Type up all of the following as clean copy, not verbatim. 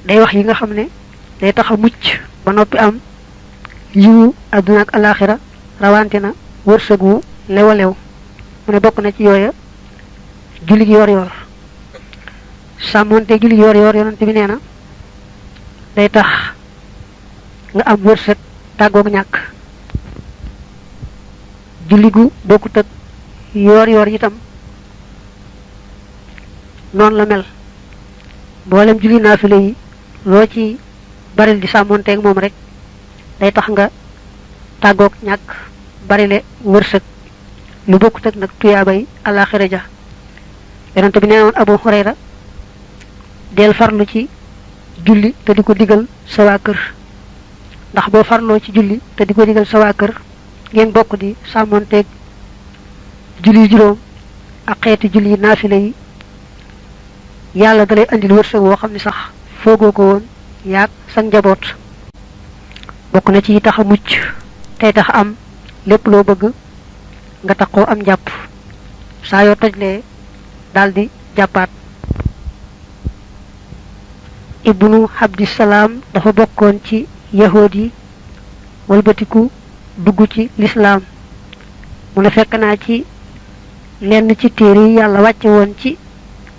day wax yi nga xam ne day tax a mucc ba noppi am yiwu àdduna ak alaxira rawante na wërsëg wu lew a lew mu ne bokk na ci yooya julli gi yor yor sàmmonte julli gi yor yor yonante bi nee na day tax nga am wërsëg tàggoog ñàkk julli gu bokkut ak yor yor itam noonu la mel mboolem julli naafile yi loo ci baril di sàmmonteeg moom rek day tax nga tàggoog ñàkk barile wërsëg lu bokkut ak nag tuyaabay alaxira ja yonent bi nee woon Abu Hurayra del farlu ci julli te di ko digal sa waa kër ndax boo farloo ci julli te di ko digal sa waa kër ngeen bokk di sàmmonteeg julli juróom ak xeeti julli naafile yi yàlla dalay andil wërsëg woo xam ne sax foogoo ko woon yaag sa njaboot bokk na ci tax a mucc tey tax am lépp loo bëgg nga taxoo am njàpp saa yoo tojlee daldi jàppaat ibnu Abdissalaam dafa bokkoon ci yahood yi walbatiku dugg ci lislaam mu ne fekk naa ci lenn ci téere yi yàlla wàcce woon ci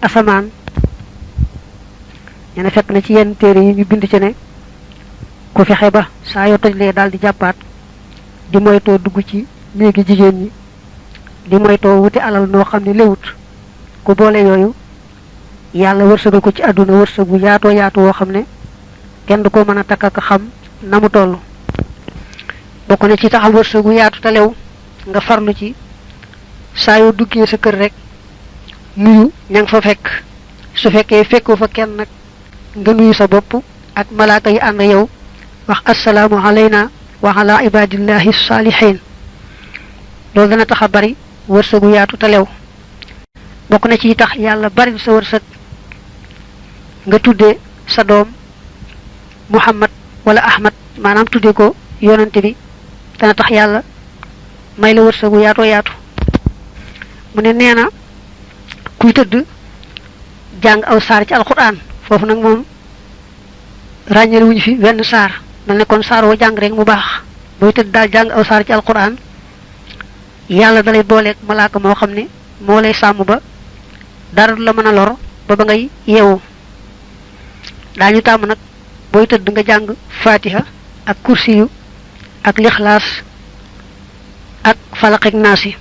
asamaan ñene fekk na ci yenn téere yi ñu bind ci ne ku fexe ba saa yoo tojlee daal di jàppaat di moytoo dugg ci néegi jigéen ñi di moytoo wuti alal noo xam ne léwut ku boole yooyu yàlla wërsëgal ko ci àdduna wërsëg bu yaatoo yaatu woo xam ne kenn du ko mën a takk ak xam na mu toll bokk na ci taxal wërsëg bu yaatu te lew nga farlu ci saa yoo duggee sa kër rek nuyu ña nga fa fekk su fekkee fekkoo fa kenn nag nga nuyu sa bopp ak malaaka yi ànd yow wax assalaamu alayna wa ala ibadillahi salihin loolu dana tax a bari wërsëgu yaatu te lew bokk na ci tax yàlla bari sa wërsëg nga tuddee sa doom Muhammad wala Ahmad maanaam tuddee ko yonante bi dana tax yàlla may la wërsëgu yaatoo yaatu mu ne nee na kuy tëdd jàng aw saar ci alquran foofu nag moom ràññeel wuñu fi wenn saar mel ne kon saar woo jàng rek mu baax booy tëdd daal jàng aw saar ci alquran yàlla dalay booleeg malaaka moo xam ne moo lay sàmm ba dara du la mën a lor ba ngay yeewu daañu tàmm nag booy tëdd nga jàng fatiha ak kursiyu ak lixlaas ak falaq ak naasi